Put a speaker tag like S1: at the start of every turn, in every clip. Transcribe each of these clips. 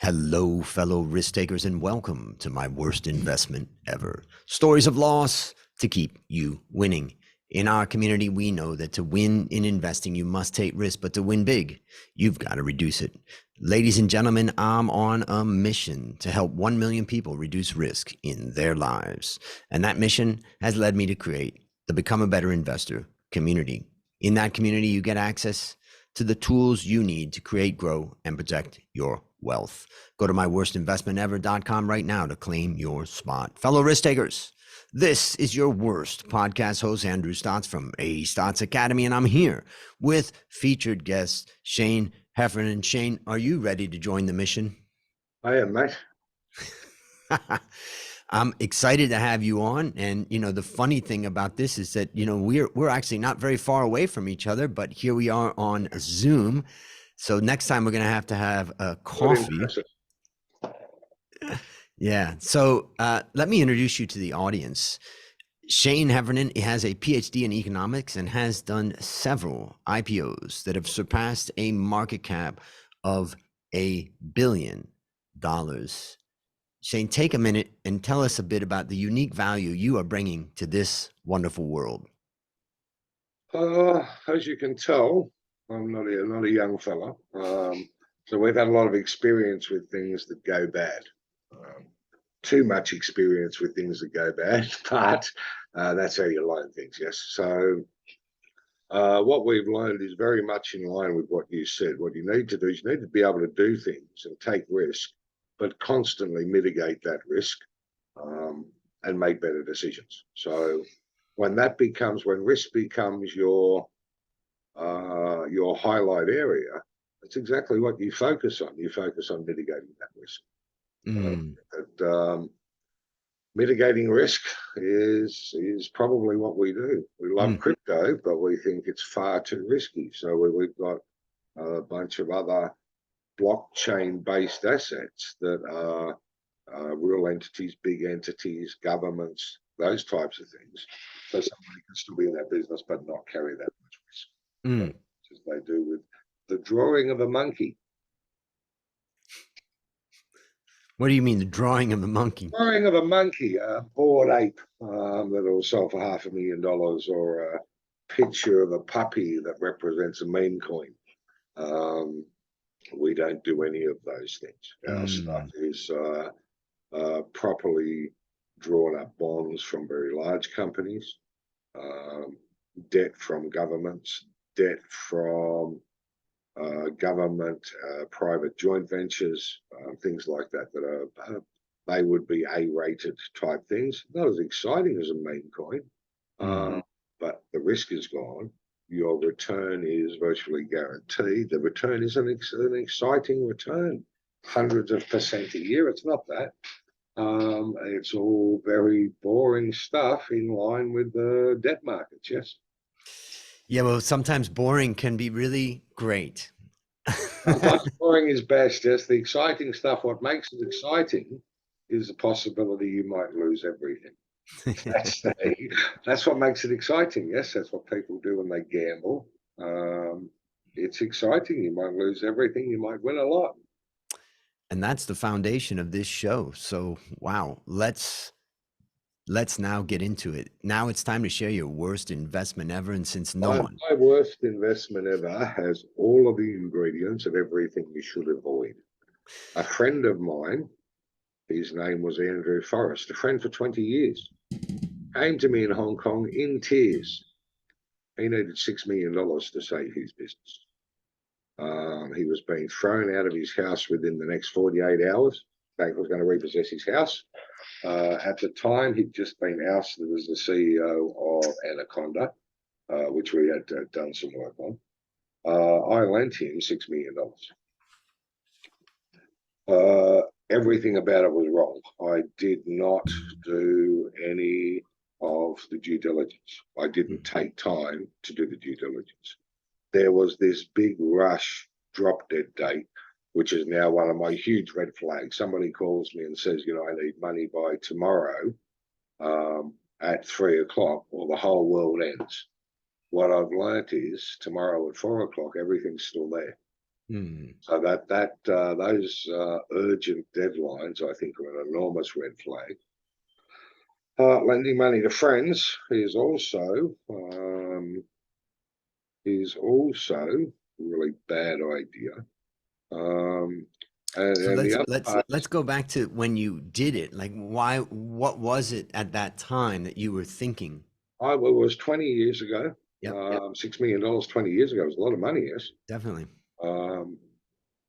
S1: Hello, fellow risk takers, and welcome to my worst investment ever. Stories of loss to keep you winning. In our community, we know that to win in investing, you must take risk, but to win big, you've got to reduce it. Ladies and gentlemen, I'm on a mission to help 1 million people reduce risk in their lives. And that mission has led me to create the Become a Better Investor community. In that community, you get access to the tools you need to create, grow, and protect your wealth. Go to myworstinvestmentever.com right now to claim your spot. Fellow risk takers, this is your worst podcast host, Andrew Stotz from A Stotz Academy, and I'm here with featured guest Shayne Heffernan. Shayne, are you ready to join the mission?
S2: I am, mate.
S1: I'm excited to have you on. And, the funny thing about this is that, we're actually not very far away from each other, but here we are on Zoom. So next time we're going to have a coffee. Yeah. So let me introduce you to the audience. Shayne Heffernan has a Ph.D. in economics and has done several IPOs that have surpassed a market cap of $1 billion. Shayne, take a minute and tell us a bit about the unique value you are bringing to this wonderful world.
S2: As you can tell, I'm not a young fella. So we've had a lot of experience with things that go bad. Too much experience with things that go bad, but that's how you learn things, yes. So what we've learned is very much in line with what you said. What you need to do is you need to be able to do things and take risk, but constantly mitigate that risk and make better decisions. So when risk becomes your highlight area, that's exactly what you focus on. You focus on mitigating that risk. Mitigating risk is probably what we do. We love crypto, but we think it's far too risky. So we've got a bunch of other blockchain-based assets that are real entities, big entities, governments, those types of things. So somebody can still be in that business but not carry that much risk. As they do with the drawing of a monkey.
S1: What do you mean, the drawing of the monkey?
S2: Drawing of a monkey, a bored ape that'll sell for $500,000, or a picture of a puppy that represents a meme coin. We don't do any of those things. Our stuff is properly drawn up bonds from very large companies, debt from governments, debt from government, private joint ventures, things like that are they would be A-rated type things. Not as exciting as a meme coin, but the risk is gone. Your return is virtually guaranteed. The return is an exciting return, hundreds of % a year. It's not that. It's all very boring stuff in line with the debt markets, yes?
S1: Yeah, well, sometimes boring can be really great.
S2: Sometimes boring is best, yes. The exciting stuff, what makes it exciting is the possibility you might lose everything. That's what makes it exciting, yes. That's what people do when they gamble. It's exciting. You might lose everything. You might win a lot.
S1: And that's the foundation of this show. So, wow, let's now get into it. Now it's time to share your worst investment ever. And since
S2: My worst investment ever has all of the ingredients of everything you should avoid. A friend of mine, his name was Andrew Forrest, a friend for 20 years, came to me in Hong Kong in tears. He needed $6 million to save his business. He was being thrown out of his house within the next 48 hours. The bank was going to repossess his house. At the time, he'd just been ousted as the CEO of Anaconda, which we had done some work on. I lent him $6 million. Everything about it was wrong. I did not do any of the due diligence. I didn't take time to do the due diligence. There was this big rush drop dead date, which is now one of my huge red flags. Somebody calls me and says, I need money by tomorrow at 3 o'clock, or the whole world ends. What I've learnt is tomorrow at 4 o'clock, everything's still there.
S1: Mm.
S2: So those urgent deadlines, I think, are an enormous red flag. Lending money to friends is also really bad idea.
S1: So
S2: And the
S1: let's
S2: other
S1: let's
S2: part,
S1: let's go back to when you did it. Like, why? What was it at that time that you were thinking?
S2: I was 20 years ago.
S1: Yep,
S2: $6 million 20 years ago was a lot of money, yes.
S1: definitely.
S2: Um,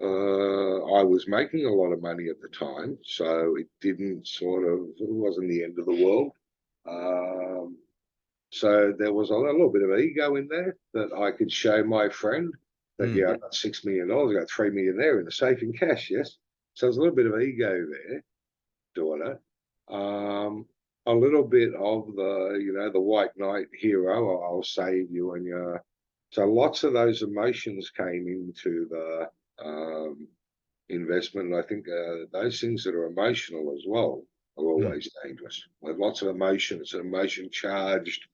S2: I was making a lot of money at the time, so it wasn't the end of the world. Um, so there was a little bit of ego in there that I could show my friend that,
S1: Mm.
S2: yeah, I got $6 million, I got $3 million there in the safe in cash, yes. So there's a little bit of ego there, daughter. Um, a little bit of the white knight hero, I'll save you and your. So lots of those emotions came into the investment. And I think those things that are emotional as well are
S1: Mm.
S2: always dangerous. With lots of emotions, emotion charged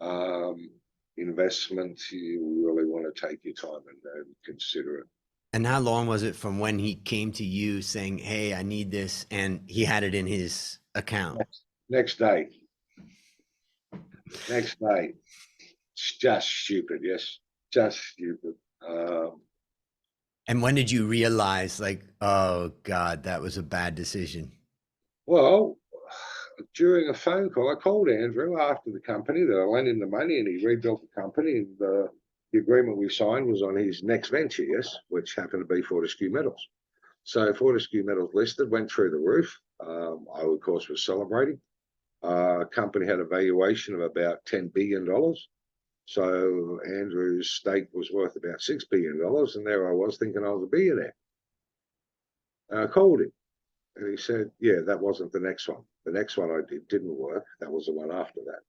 S2: um, investment, you really want to take your time and consider it.
S1: And how long was it from when he came to you saying, "Hey, I need this," and he had it in his account?
S2: Next day, next day, it's just stupid. Yes, just stupid.
S1: And when did you realize, like, oh God, that was a bad decision?
S2: Well, during a phone call, I called Andrew after the company that I lent him the money and he rebuilt the company. And the agreement we signed was on his next venture, yes, which happened to be Fortescue Metals. So Fortescue Metals listed, went through the roof. I, of course, was celebrating. Company had a valuation of about $10 billion. So Andrew's stake was worth about $6 billion. And there I was thinking I was a billionaire. I called him. And he said, yeah, that wasn't the next one. The next one I did didn't work. That was the one after that.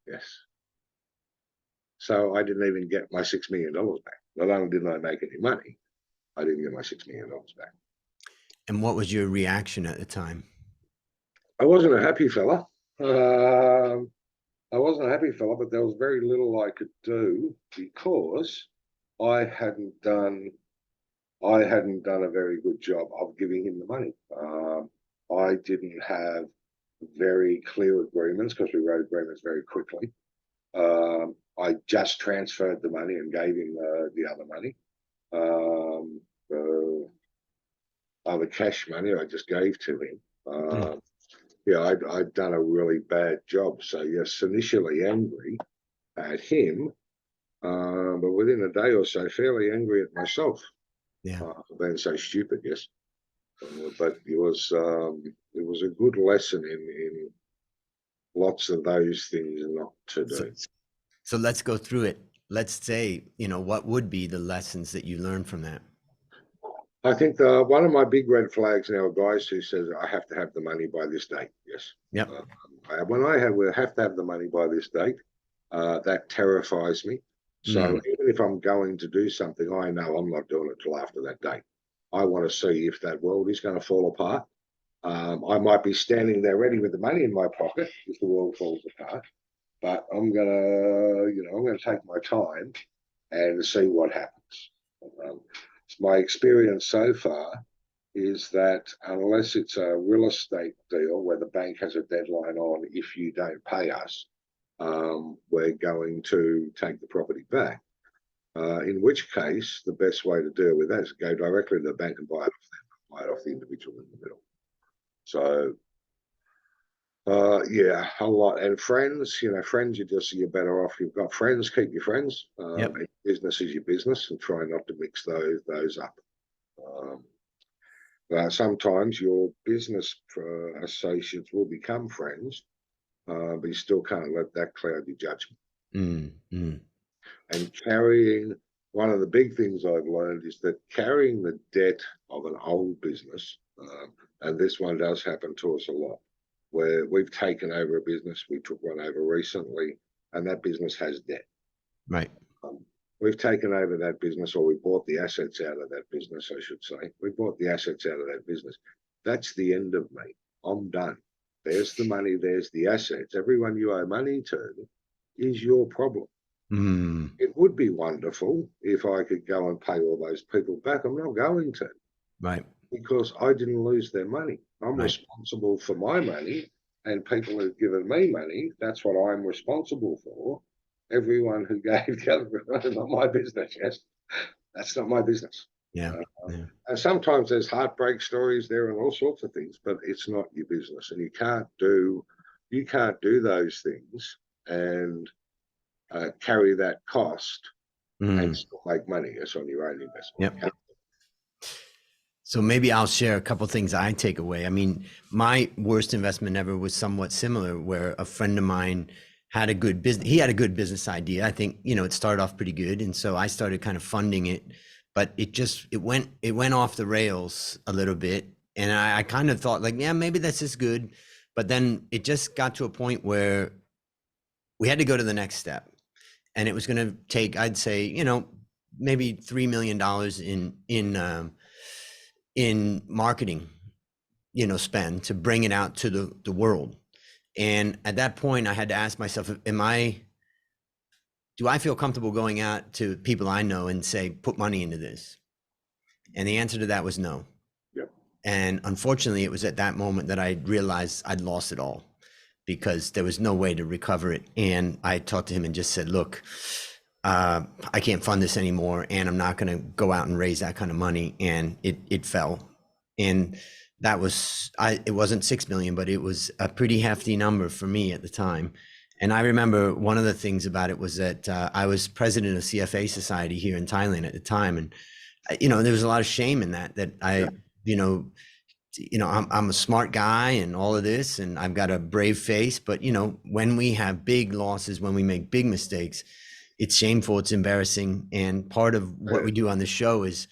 S2: Yes. So I didn't even get my $6 million back. Not only didn't I make any money, I didn't get my $6 million back.
S1: And what was your reaction at the time?
S2: I wasn't a happy fella. I wasn't a happy fella, but there was very little I could do because I hadn't done I hadn't done a very good job of giving him the money. I didn't have very clear agreements because we wrote agreements very quickly. I just transferred the money and gave him the other money. The other cash money I just gave to him.
S1: Mm.
S2: Yeah, I'd done a really bad job. So, yes, initially angry at him, but within a day or so, fairly angry at myself
S1: Yeah.
S2: for being so stupid, yes. But it was a good lesson in lots of those things not to
S1: So,
S2: do.
S1: so let's go through it. Let's say, what would be the lessons that you learned from that?
S2: I think one of my big red flags now, guys who says I have to have the money by this date. Yes,
S1: Yep.
S2: when we have to have the money by this date, that terrifies me. So
S1: Mm.
S2: even if I'm going to do something, I know I'm not doing it till after that date. I want to see if that world is going to fall apart. I might be standing there ready with the money in my pocket if the world falls apart, but I'm gonna take my time and see what happens. Um, my experience so far is that unless it's a real estate deal where the bank has a deadline on if you don't pay us, we're going to take the property back. In which case, the best way to deal with that is go directly to the bank and buy it off them, buy it off the individual in the middle. So yeah, a lot. And friends, friends, you're better off. You've got friends, keep your friends.
S1: Yep.
S2: And business is your business, and try not to mix those up. Sometimes your business associates will become friends, but you still can't let that cloud your judgment.
S1: Mm. Mm.
S2: And one of the big things I've learned is that carrying the debt of an old business, and this one does happen to us a lot, where we've taken over a business, we took one over recently, and that business has debt.
S1: Right.
S2: We've taken over that business, or we bought the assets out of that business, I should say. We bought the assets out of that business. That's the end of me. I'm done. There's the money, there's the assets. Everyone you owe money to is your problem.
S1: Mm,
S2: It would be wonderful if I could go and pay all those people back. I'm not going to,
S1: right,
S2: because I didn't lose their money. I'm
S1: right.
S2: responsible for my money, and people who've given me money, that's what I'm responsible for. Everyone who gave the other, not my business. Yes, that's not my business.
S1: Yeah,
S2: Uh,
S1: yeah.
S2: and sometimes there's heartbreak stories there and all sorts of things, but it's not your business, and you can't do those things and carry that cost and
S1: Mm,
S2: still make money. It's on your own investment.
S1: yep. So maybe I'll share a couple things I take away. I mean, my worst investment ever was somewhat similar, where a friend of mine had a good business. He had a good business idea. I think, it started off pretty good. And so I started kind of funding it, but it went off the rails a little bit. And I kind of thought like, yeah, maybe this is good. But then it just got to a point where we had to go to the next step. And it was going to take, I'd say, maybe $3 million in marketing, spend to bring it out to the world. And at that point, I had to ask myself, do I feel comfortable going out to people I know and say, put money into this? And the answer to that was no.
S2: Yep.
S1: And unfortunately, it was at that moment that I realized I'd lost it all, because there was no way to recover it. And I talked to him and just said, look, I can't fund this anymore, and I'm not going to go out and raise that kind of money. And it fell. And it wasn't 6 million, but it was a pretty hefty number for me at the time. And I remember one of the things about it was that I was president of CFA Society here in Thailand at the time. And, there was a lot of shame in that
S2: Yeah.
S1: you know, I'm a smart guy and all of this, and I've got a brave face. But, when we have big losses, when we make big mistakes, it's shameful, it's embarrassing. And part of what we do on the show is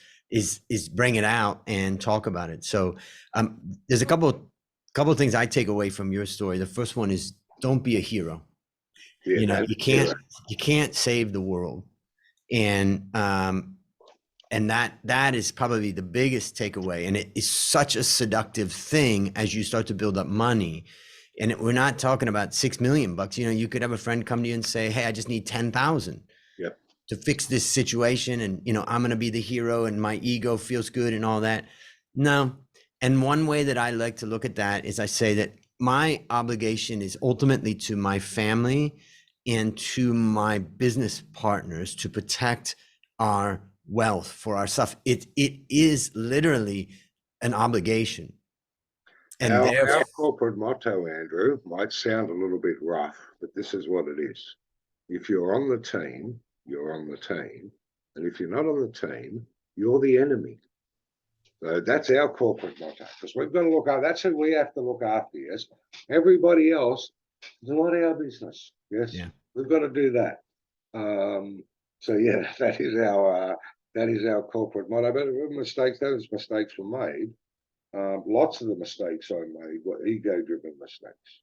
S1: bring it out and talk about it. So there's a couple of things I take away from your story. The first one is, don't be a hero.
S2: Yeah.
S1: You can't save the world. And that is probably the biggest takeaway. And it is such a seductive thing as you start to build up money. And we're not talking about $6 million. You could have a friend come to you and say, hey, I just need 10,000
S2: Yep.
S1: to fix this situation. And, I'm going to be the hero and my ego feels good and all that. No. And one way that I like to look at that is I say that my obligation is ultimately to my family and to my business partners to protect our wealth for our stuff. It is literally an obligation. And
S2: Our corporate motto, Andrew, might sound a little bit rough, but this is what it is. If you're on the team, you're on the team. And if you're not on the team, you're the enemy. So that's our corporate motto, because we've got to look after, that's who we have to look after, yes. Everybody else is not our business. Yes.
S1: Yeah.
S2: We've got to do that. So yeah, that is our corporate motto. But those mistakes were made. Lots of the mistakes I made were ego-driven mistakes.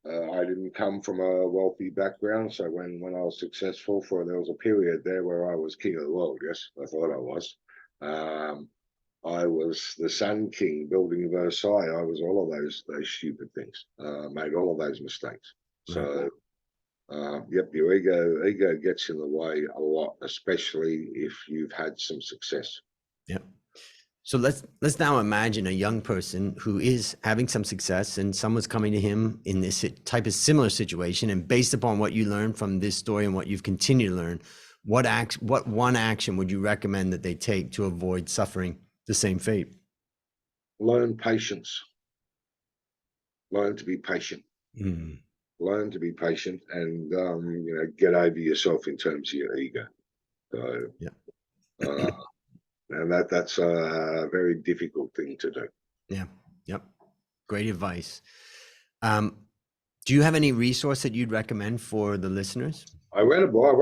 S2: I didn't come from a wealthy background, so when I was successful, there was a period there where I was king of the world. Yes, I thought I was. I was the Sun King, building Versailles. I was all of those stupid things. Made all of those mistakes. So, yep, your ego gets in the way a lot, especially if you've had some success.
S1: Yep. So let's now imagine a young person who is having some success, and someone's coming to him in this type of similar situation. And based upon what you learned from this story and what you've continued to learn, what one action would you recommend that they take to avoid suffering the same fate?
S2: Learn patience. Learn to be patient. Learn to be patient, and get over yourself in terms of your ego. So, yeah. And that's a very difficult thing to do.
S1: Yeah. Yep. Great advice. Do you have any resource that you'd recommend for the listeners?
S2: I read a book.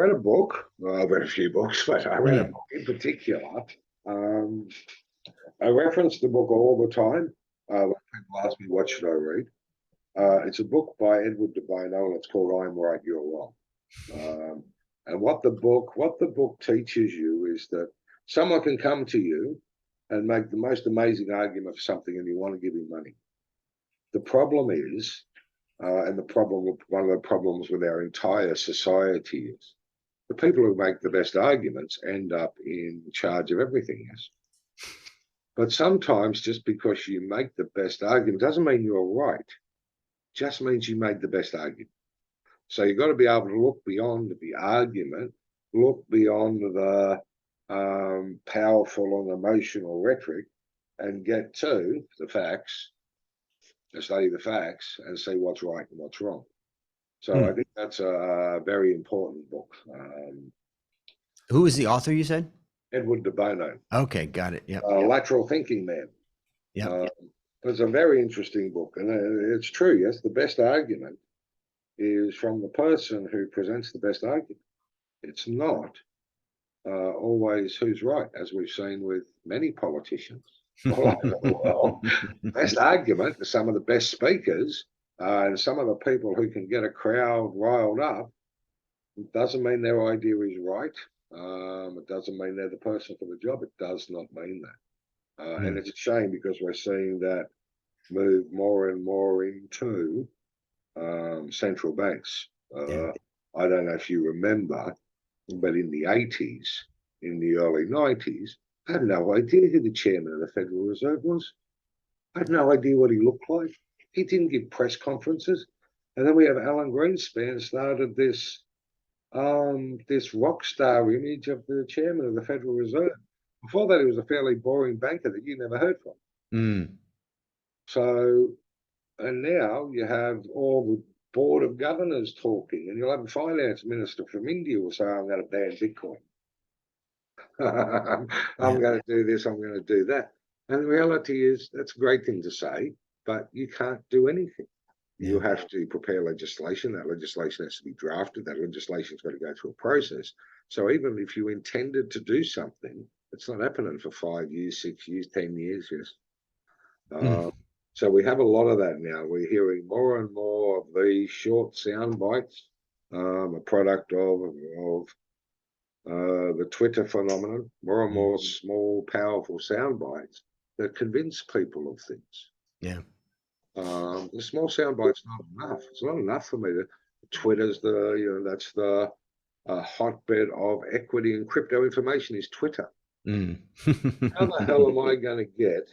S2: Well, I've read a few books, but I read a book in particular. I reference the book all the time. When people ask me what should I read, it's a book by Edward de Bono, and it's called "I'm Right, You're Wrong." And what the book teaches you is that someone can come to you and make the most amazing argument for something, and you want to give him money. The problem is And one of the problems with our entire society is the people who make the best arguments end up in charge of everything else. But sometimes just because you make the best argument doesn't mean you're right. It just means you made the best argument. So you've got to be able to look beyond the argument, look beyond the powerful and emotional rhetoric, and get to the facts, and study the facts, and see what's right and what's wrong. So I think that's a very important book.
S1: Who is the author, you said?
S2: Edward de Bono.
S1: Okay, got it. Yeah.
S2: Lateral Thinking Man.
S1: Yeah.
S2: It's a very interesting book, and it's true. Yes, the best argument is from the person who presents the best argument. It's not always who's right, as we've seen with many politicians all over the world. Best argument is some of the best speakers and some of the people who can get a crowd riled up. It doesn't mean their idea is right. It doesn't mean they're the person for the job. It does not mean that. And it's a shame because we're seeing that move more and more into central banks. I don't know if you remember, but in the 80s, in the early 90s, I had no idea who the chairman of the Federal Reserve was. I had no idea what he looked like. He didn't give press conferences. And then we have Alan Greenspan started this rock star image of the chairman of the Federal Reserve. Before that, he was a fairly boring banker that you never heard from. So, and now you have all the board of governors talking, and you'll have a finance minister from India who will say, I'm going to ban Bitcoin. I'm going to do this, I'm going to do that. And the reality is, that's a great thing to say, but you can't do anything. You have to prepare legislation. That legislation has to be drafted. That legislation's got to go through a process. So even if you intended to do something, it's not happening for 5 years, 6 years, 10 years, yes. So we have a lot of that now. We're hearing more and more of these short sound bites, a product of the Twitter phenomenon, more and more small, powerful sound bites that convince people of things.
S1: Yeah.
S2: The small sound bite's not enough. It's not enough for me to. Twitter's that's the hotbed of equity and crypto information is Twitter. How the hell am I going to get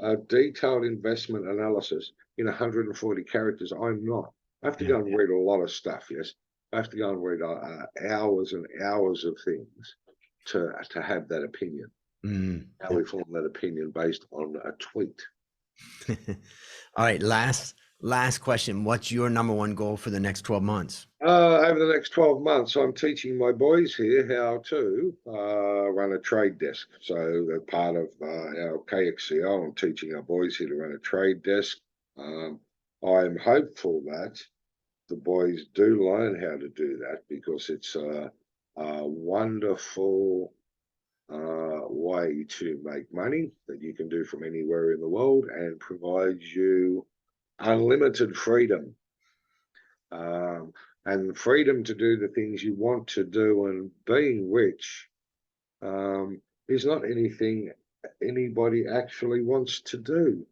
S2: a detailed investment analysis in 140 characters? I'm not. I have to go and read a lot of stuff, yes. I have to go and read hours and hours of things to have that opinion. How we form that opinion based on a tweet.
S1: All right, last question. What's your number one goal for the next 12 months?
S2: Over the next 12 months, I'm teaching my boys here how to run a trade desk. So they're part of our KXCO. I'm teaching our boys here to run a trade desk. I'm hopeful that the boys do learn how to do that because it's a wonderful way to make money that you can do from anywhere in the world and provides you unlimited freedom. And freedom to do the things you want to do, and being rich is not anything anybody actually wants to do.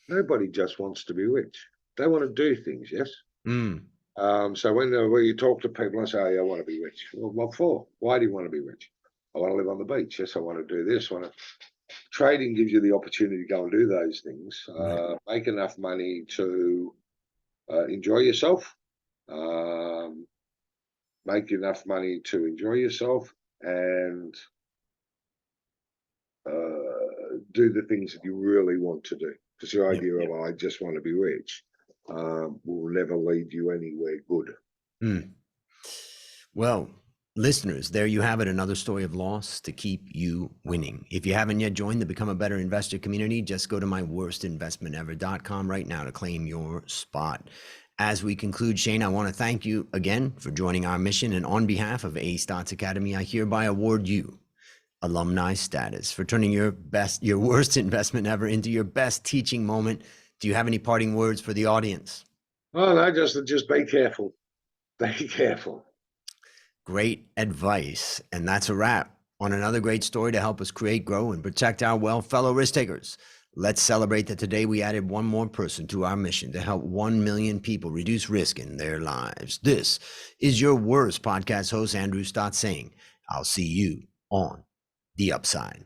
S2: Nobody just wants to be rich. They want to do things, yes? So when you talk to people and say, I want to be rich. Well, what for? Why do you want to be rich? I want to live on the beach. Yes, I want to do this. Trading gives you the opportunity to go and do those things. Make enough money to enjoy yourself. Make enough money to enjoy yourself and do the things that you really want to do. Because your idea of I just want to be rich will never lead you anywhere good.
S1: Well, listeners, there you have it. Another story of loss to keep you winning. If you haven't yet joined the Become a Better Investor community, just go to myworstinvestmentever.com right now to claim your spot. As we conclude, Shayne, I want to thank you again for joining our mission. And on behalf of A. Stotz Academy, I hereby award you alumni status for turning your worst investment ever into your best teaching moment. Do you have any parting words for the audience?
S2: Oh, no, just be careful. Be careful.
S1: Great advice. And that's a wrap on another great story to help us create, grow, and protect our wealth. Fellow risk takers, Let's celebrate that today we added one more person to our mission to help 1 million people reduce risk in their lives. This is your worst podcast host, Andrew Stotz, saying, I'll see you on the upside.